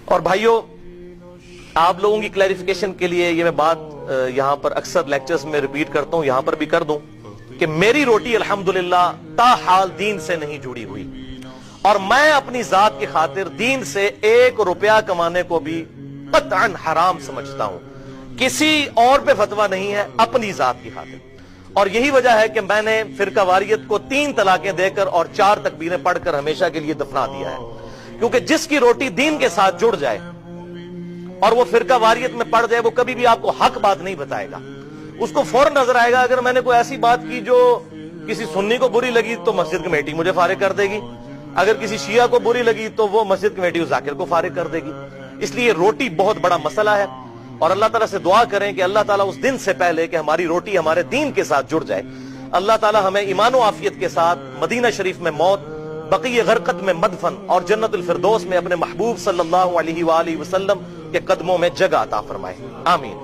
اور بھائیوں، آپ لوگوں کی کلیریفیکیشن کے لیے یہ میں بات یہاں پر اکثر لیکچرز میں ریپیٹ کرتا ہوں، یہاں پر بھی کر دوں کہ میری روٹی الحمدللہ تاحال دین سے نہیں جڑی ہوئی، اور میں اپنی ذات کی خاطر دین سے 1 روپیہ کمانے کو بھی قطعاً حرام سمجھتا ہوں۔ کسی اور پہ فتویٰ نہیں ہے، اپنی ذات کی خاطر۔ اور یہی وجہ ہے کہ میں نے فرقہ واریت کو 3 طلاقیں دے کر اور 4 تکبیریں پڑھ کر ہمیشہ کے لیے دفنا دیا ہے، کیونکہ جس کی روٹی دین کے ساتھ جڑ جائے اور وہ فرقہ واریت میں پڑ جائے، وہ کبھی بھی آپ کو حق بات نہیں بتائے گا۔ اس کو فوراً نظر آئے گا اگر میں نے کوئی ایسی بات کی جو کسی سنی کو بری لگی تو مسجد کمیٹی مجھے فارغ کر دے گی، اگر کسی شیعہ کو بری لگی تو وہ مسجد کمیٹی ذاکر کو فارغ کر دے گی۔ اس لیے روٹی بہت بڑا مسئلہ ہے، اور اللہ تعالیٰ سے دعا کریں کہ اللہ تعالیٰ اس دن سے پہلے کہ ہماری روٹی ہمارے دین کے ساتھ جڑ جائے، اللہ تعالیٰ ہمیں ایمان و عافیت کے ساتھ مدینہ شریف میں موت، بقیع غرقت میں مدفن، اور جنت الفردوس میں اپنے محبوب صلی اللہ علیہ وآلہ وسلم کے قدموں میں جگہ عطا فرمائے، آمین۔